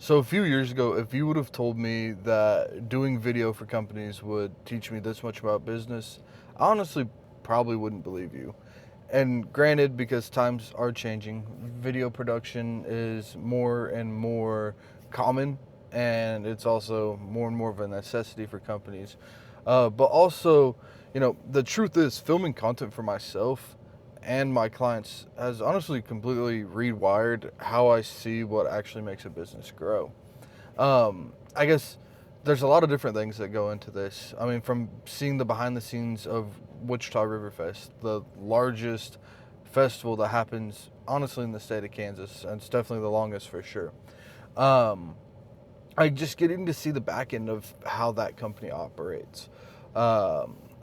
So a few years ago, if you would have told me that doing video for companies would teach me this much about business, I honestly probably wouldn't believe you. And granted, because times are changing, video production is more and more common, and it's also more and more of a necessity for companies. But also, the truth is, filming content for myself and my clients has honestly completely rewired how I see what actually makes a business grow. I guess there's a lot of different things that go into this. I mean, from seeing the behind the scenes of Wichita River Fest, the largest festival that happens honestly in the state of Kansas, and it's definitely the longest for sure. Um, I just getting to see the back end of how that company operates.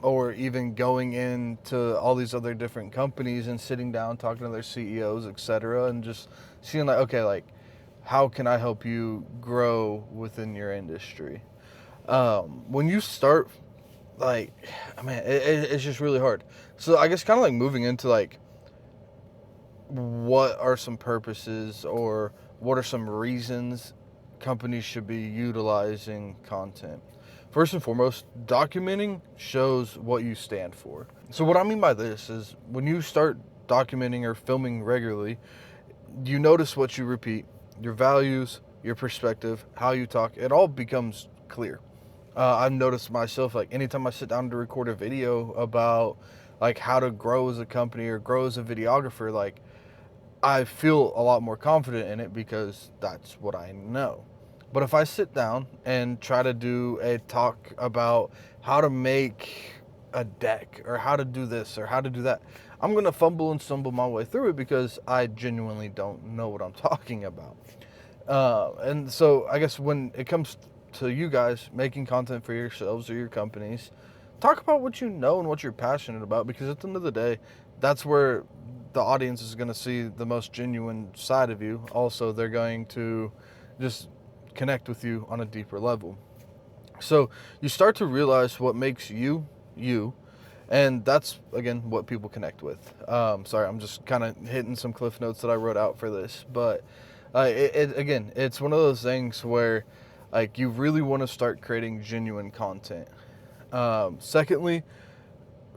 Or even going into all these other different companies and sitting down, talking to their CEOs, etc., and just seeing like, okay, like, how can I help you grow within your industry? When you start, like, man, it's just really hard. So I guess kind of like moving into like, what are some purposes or what are some reasons companies should be utilizing content? First and foremost, documenting shows what you stand for. So, what I mean by this is when you start documenting or filming regularly, you notice what you repeat, your values, your perspective, how you talk, it all becomes clear. I've noticed myself, like, anytime I sit down to record a video about like how to grow as a company or grow as a videographer, like, I feel a lot more confident in it because that's what I know. But if I sit down and try to do a talk about how to make a deck or how to do this or how to do that, I'm going to fumble and stumble my way through it because I genuinely don't know what I'm talking about. And so I guess when it comes to you guys making content for yourselves or your companies, talk about what you know and what you're passionate about, because at the end of the day, that's where the audience is going to see the most genuine side of you. Also, they're going to just connect with you on a deeper level. So you start to realize what makes you, you, and that's, again, what people connect with. Sorry, I'm just kind of hitting some cliff notes that I wrote out for this. But again, it's one of those things where, like, you really want to start creating genuine content. Secondly,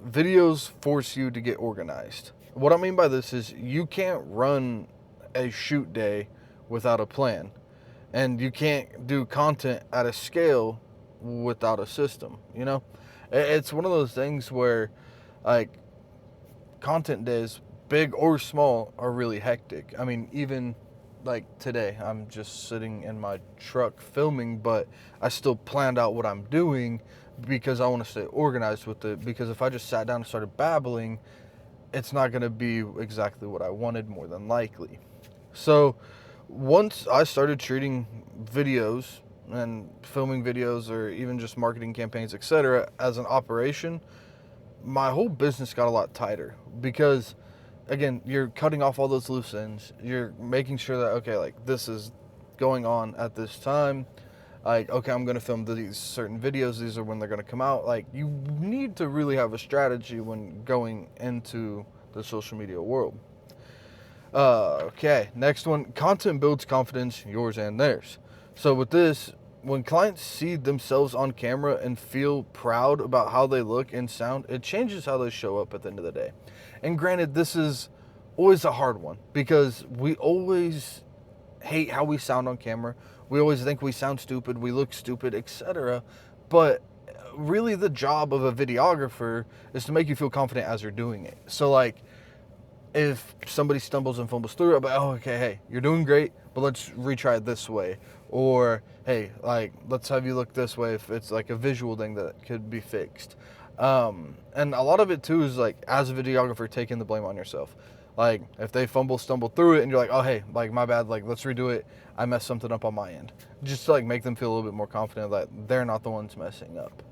videos force you to get organized. What I mean by this is you can't run a shoot day without a plan, and you can't do content at a scale without a system. It's one of those things where, like, content days, big or small, are really hectic. I mean, even like today, I'm just sitting in my truck filming, but I still planned out what I'm doing because I want to stay organized with it. Because if I just sat down and started babbling, it's not going to be exactly what I wanted, more than likely. So once I started treating videos and filming videos or even just marketing campaigns, etc., as an operation, my whole business got a lot tighter because, again, you're cutting off all those loose ends. You're making sure that, okay, like, this is going on at this time. Like, okay, I'm going to film these certain videos. These are when they're going to come out. Like, you need to really have a strategy when going into the social media world. Okay, next one. Content builds confidence, yours and theirs. So with this, when clients see themselves on camera and feel proud about how they look and sound, it changes how they show up at the end of the day. And granted, this is always a hard one because we always hate how we sound on camera. We always think we sound stupid, we look stupid, etc. But really, the job of a videographer is to make you feel confident as you're doing it. So, like, if somebody stumbles and fumbles through it, but oh, okay, hey, you're doing great, but let's retry it this way. Or, hey, like, let's have you look this way if it's like a visual thing that could be fixed. And a lot of it too is like, as a videographer, taking the blame on yourself. Like, if they stumble through it, and you're like, oh, hey, like, my bad, like, let's redo it. I messed something up on my end. Just to, like, make them feel a little bit more confident that they're not the ones messing up.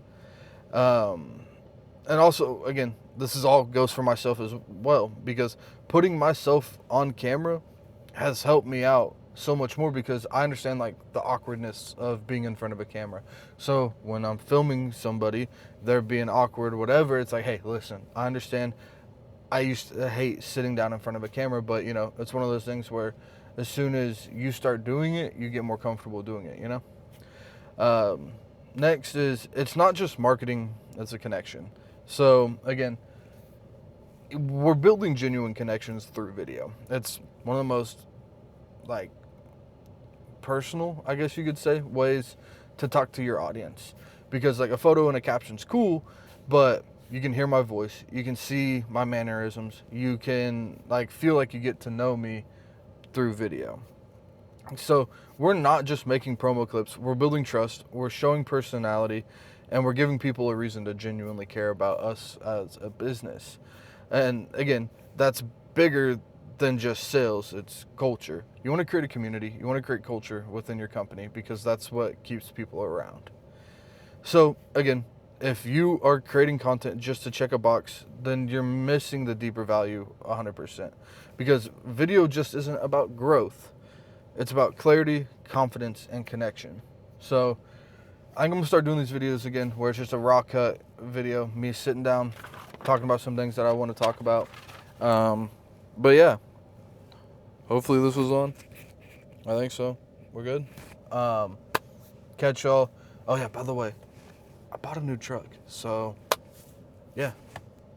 And also, again, this is all goes for myself as well, because putting myself on camera has helped me out so much more because I understand, like, the awkwardness of being in front of a camera. So when I'm filming somebody, they're being awkward, whatever, it's like, hey, listen, I understand. I used to hate sitting down in front of a camera, but it's one of those things where as soon as you start doing it, you get more comfortable doing it, you know? Next is, it's not just marketing, it's a connection. So again, we're building genuine connections through video. It's one of the most like personal, I guess you could say, ways to talk to your audience, because like a photo and a caption's cool, but you can hear my voice, you can see my mannerisms, you can like feel like you get to know me through video. So we're not just making promo clips, we're building trust, we're showing personality, and we're giving people a reason to genuinely care about us as a business. And again, that's bigger than just sales, it's culture. You want to create a community, you want to create culture within your company, because that's what keeps people around. So again, if you are creating content just to check a box, then you're missing the deeper value 100%, because video just isn't about growth. It's about clarity, confidence, and connection. So I'm going to start doing these videos again where it's just a raw cut video, me sitting down, talking about some things that I want to talk about. But yeah, hopefully this was on. I think so. We're good. Catch y'all. Oh yeah, by the way, I bought a new truck. So yeah.